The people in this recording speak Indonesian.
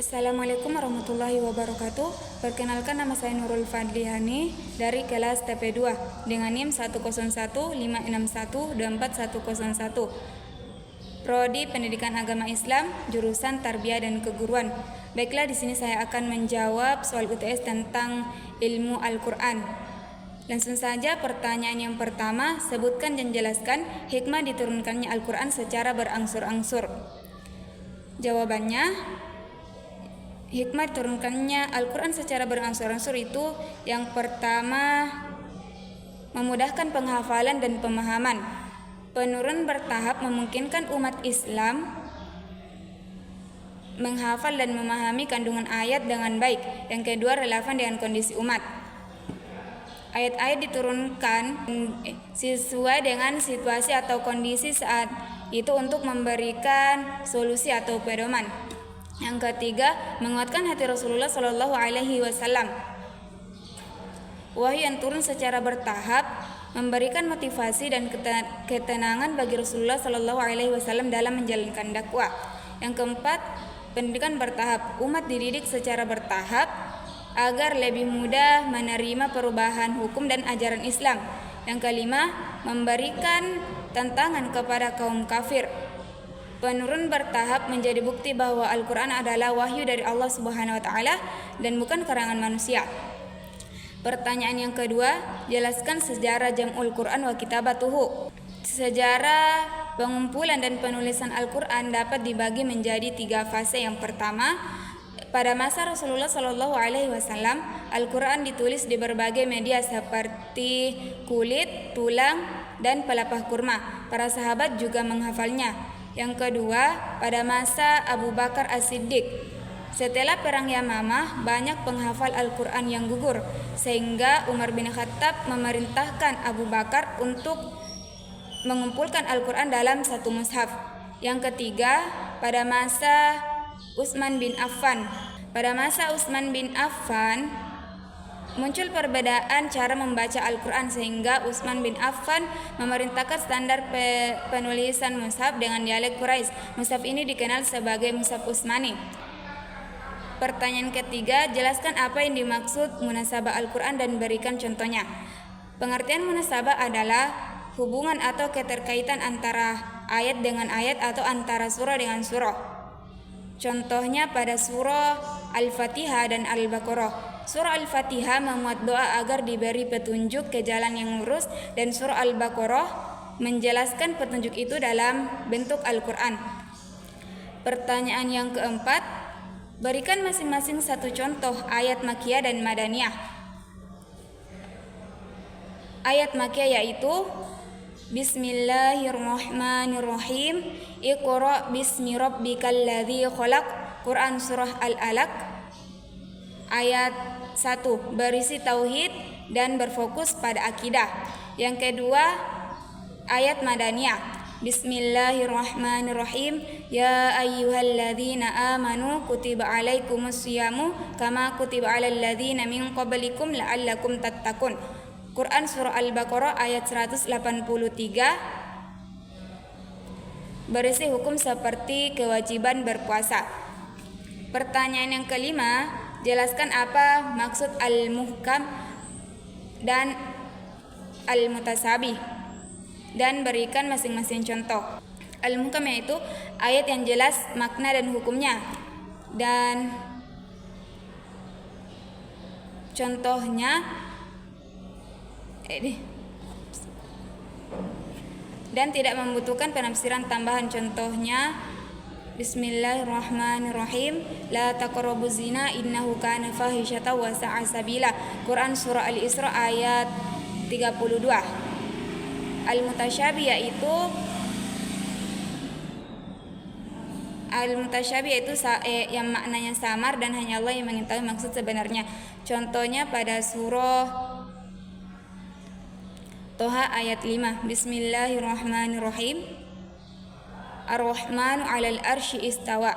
Assalamualaikum warahmatullahi wabarakatuh. Perkenalkan, nama saya Nurul Fadlihani dari kelas TP2 dengan NIM 10156124101. Prodi Pendidikan Agama Islam, jurusan Tarbiyah dan Keguruan. Baiklah, di sini saya akan menjawab soal UTS tentang ilmu Al-Qur'an. Langsung saja pertanyaan yang pertama, sebutkan dan jelaskan hikmah diturunkannya Al-Qur'an secara berangsur-angsur. Jawabannya, hikmah diturunkannya Al-Quran secara berangsur-angsur itu yang pertama, memudahkan penghafalan dan pemahaman. Penurun bertahap memungkinkan umat Islam menghafal dan memahami kandungan ayat dengan baik. Yang kedua, relevan dengan kondisi umat. Ayat-ayat diturunkan sesuai dengan situasi atau kondisi saat itu untuk memberikan solusi atau pedoman. Yang ketiga, menguatkan hati Rasulullah Shallallahu Alaihi Wasallam. Wahyu yang turun secara bertahap memberikan motivasi dan ketenangan bagi Rasulullah Shallallahu Alaihi Wasallam dalam menjalankan dakwah. Yang keempat, pendidikan bertahap. Umat dididik secara bertahap agar lebih mudah menerima perubahan hukum dan ajaran Islam. Yang kelima, memberikan tantangan kepada kaum kafir. Penurun bertahap menjadi bukti bahwa Al-Quran adalah wahyu dari Allah Subhanahu wa Ta'ala dan bukan karangan manusia. Pertanyaan yang kedua, jelaskan sejarah Jam'ul Quran wa Kitabatuhu. Sejarah pengumpulan dan penulisan Al-Quran dapat dibagi menjadi 3 fase. Yang pertama, pada masa Rasulullah Shallallahu Alaihi Wasallam, Al-Quran ditulis di berbagai media seperti kulit, tulang, dan pelepah kurma. Para sahabat juga menghafalnya. Yang kedua, pada masa Abu Bakar As-Siddiq. Setelah perang Yamamah, banyak penghafal Al-Quran yang gugur, sehingga Umar bin Khattab memerintahkan Abu Bakar untuk mengumpulkan Al-Quran dalam satu mushaf. Yang ketiga, pada masa Utsman bin Affan. Pada masa Utsman bin Affan, muncul perbedaan cara membaca Al-Quran sehingga Utsman bin Affan memerintahkan standar penulisan mushaf dengan dialek Quraisy. Mushaf ini dikenal sebagai Mushaf Utsmani. Pertanyaan ketiga, jelaskan apa yang dimaksud munasabah Al-Quran dan berikan contohnya. Pengertian munasabah adalah hubungan atau keterkaitan antara ayat dengan ayat atau antara surah dengan surah. Contohnya pada surah Al-Fatihah dan Al-Baqarah. Surah Al-Fatihah memuat doa agar diberi petunjuk ke jalan yang lurus, dan surah Al-Baqarah menjelaskan petunjuk itu dalam bentuk Al-Quran. Pertanyaan yang keempat, berikan masing-masing satu contoh ayat Makkiyah dan Madaniyah. Ayat Makkiyah yaitu Bismillahirrahmanirrahim, Iqra bismi rabbikal ladzi khalaq. Quran surah Al-Alaq ayat 1, berisi tauhid dan berfokus pada akidah. Yang kedua, ayat Madaniyah. Bismillahirrahmanirrahim, Ya ayyuhalladzina amanu kutiba alaikumusyamu kama kutiba alal ladzina min qablikum la'allakum tattaqun. Quran surah Al-Baqarah ayat 183, berisi hukum seperti kewajiban berpuasa. Pertanyaan yang kelima, jelaskan apa maksud al-muhkam dan al-mutasabih dan berikan masing-masing contoh. Al-muhkam yaitu ayat yang jelas makna dan hukumnya, dan contohnya dan tidak membutuhkan penafsiran tambahan. Contohnya, Bismillahirrahmanirrahim, La taqrabuz zina innahu kana fahisyatan wa sa'a sabila. Quran surah Al-Isra ayat 32. Al-mutasyabih yaitu yang maknanya samar dan hanya Allah yang mengetahui maksud sebenarnya. Contohnya pada surah Toha ayat 5. Bismillahirrahmanirrahim, Ar-Rahmanu 'alal arsy istawa.